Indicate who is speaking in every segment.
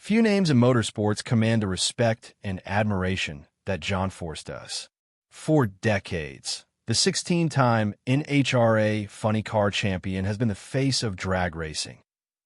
Speaker 1: Few names in motorsports command the respect and admiration that John Force does. For decades, the 16-time NHRA Funny Car Champion has been the face of drag racing,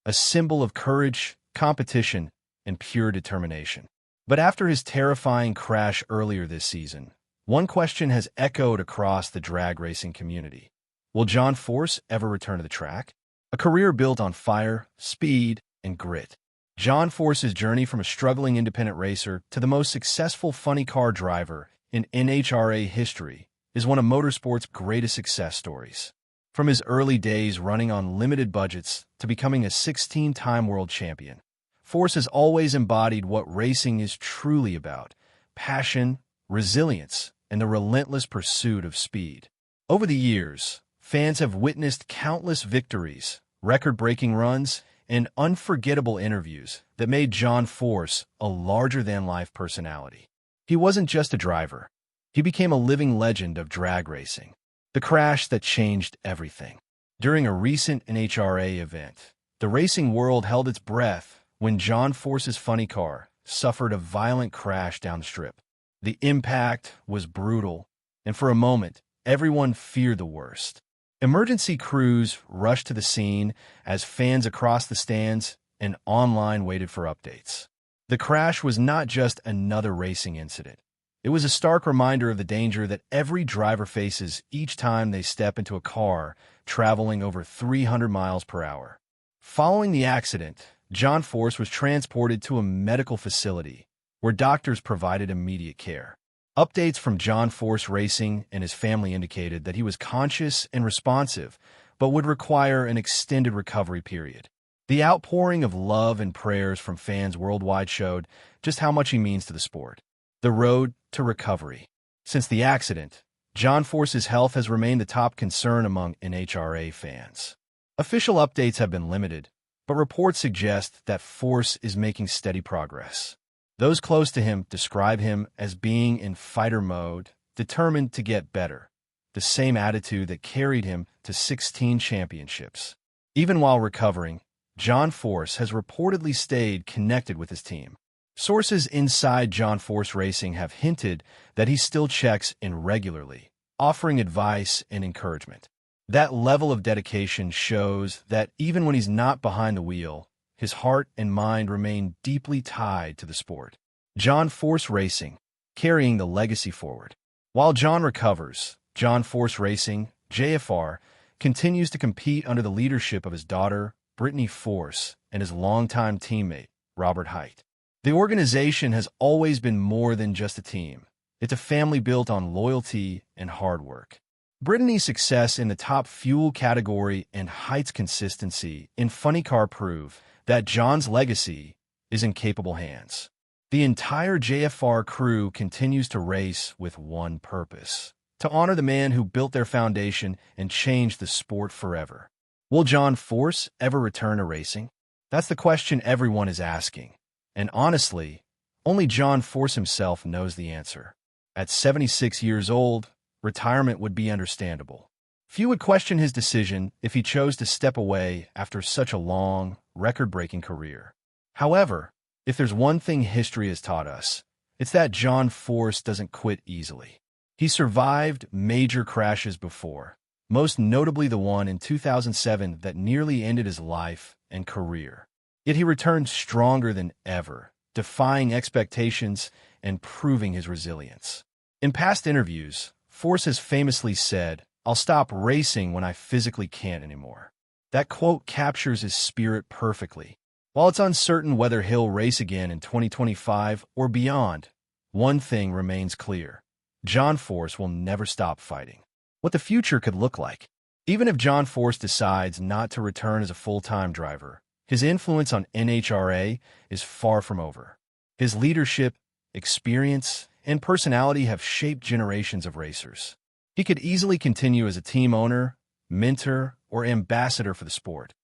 Speaker 1: a symbol of courage, competition, and pure determination. But after his terrifying crash earlier this season, one question has echoed across the drag racing community. Will John Force ever return to the track? A career built on fire, speed, and grit. John Force's journey from a struggling independent racer to the most successful funny car driver in NHRA history is one of motorsports' greatest success stories. From his early days running on limited budgets to becoming a 16-time world champion, Force has always embodied what racing is truly about: passion, resilience, and the relentless pursuit of speed. Over the years, fans have witnessed countless victories, record-breaking runs, and unforgettable interviews that made John Force a larger-than-life personality. He wasn't just a driver. He became a living legend of drag racing, the crash that changed everything. During a recent NHRA event, the racing world held its breath when John Force's funny car suffered a violent crash down the strip. The impact was brutal, and for a moment, everyone feared the worst. Emergency crews rushed to the scene as fans across the stands and online waited for updates. The crash was not just another racing incident. It was a stark reminder of the danger that every driver faces each time they step into a car traveling over 300 miles per hour. Following the accident, John Force was transported to a medical facility where doctors provided immediate care. Updates from John Force Racing and his family indicated that he was conscious and responsive, but would require an extended recovery period. The outpouring of love and prayers from fans worldwide showed just how much he means to the sport. The road to recovery. Since the accident, John Force's health has remained the top concern among NHRA fans. Official updates have been limited, but reports suggest that Force is making steady progress. Those close to him describe him as being in fighter mode, determined to get better, the same attitude that carried him to 16 championships. Even while recovering, John Force has reportedly stayed connected with his team. Sources inside John Force Racing have hinted that he still checks in regularly, offering advice and encouragement. That level of dedication shows that even when he's not behind the wheel, his heart and mind remain deeply tied to the sport. John Force Racing, carrying the legacy forward. While John recovers, John Force Racing, JFR, continues to compete under the leadership of his daughter, Brittany Force, and his longtime teammate, Robert Hight. The organization has always been more than just a team. It's a family built on loyalty and hard work. Brittany's success in the top fuel category and Hight's consistency in funny car prove that John's legacy is in capable hands. The entire JFR crew continues to race with one purpose: to honor the man who built their foundation and changed the sport forever. Will John Force ever return to racing? That's the question everyone is asking. And honestly, only John Force himself knows the answer. At 76 years old, retirement would be understandable. Few would question his decision if he chose to step away after such a long, record-breaking career. However, if there's one thing history has taught us, it's that John Force doesn't quit easily. He survived major crashes before, most notably the one in 2007 that nearly ended his life and career. Yet he returned stronger than ever, defying expectations and proving his resilience. In past interviews, Force has famously said, "I'll stop racing when I physically can't anymore." That quote captures his spirit perfectly. While it's uncertain whether he'll race again in 2025 or beyond, one thing remains clear: John Force will never stop fighting. What the future could look like. Even if John Force decides not to return as a full-time driver, his influence on NHRA is far from over. His leadership, experience, and personality have shaped generations of racers. He could easily continue as a team owner, mentor, or ambassador for the sport,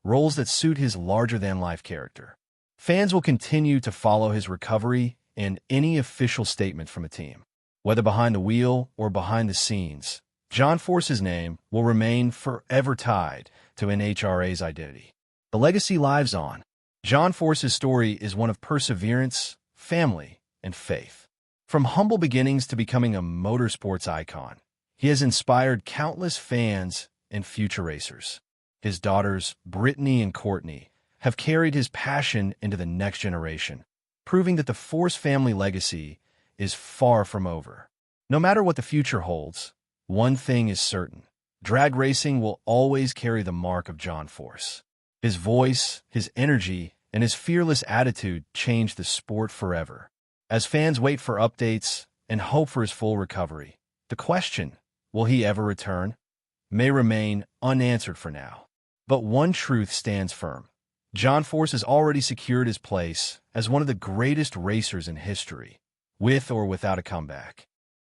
Speaker 1: roles that suit his larger-than-life character. Fans will continue to follow his recovery and any official statement from a team. Whether behind the wheel or behind the scenes, John Force's name will remain forever tied to NHRA's identity. The legacy lives on, John Force's story is one of perseverance, family, and faith. From humble beginnings to becoming a motorsports icon, he has inspired countless fans and future racers. His daughters, Brittany and Courtney, have carried his passion into the next generation, proving that the Force family legacy is far from over. No matter what the future holds, one thing is certain: drag racing will always carry the mark of John Force. His voice, his energy, and his fearless attitude changed the sport forever. As fans wait for updates and hope for his full recovery, the question, will he ever return, may remain unanswered for now. But one truth stands firm: John Force has already secured his place as one of the greatest racers in history, with or without a comeback.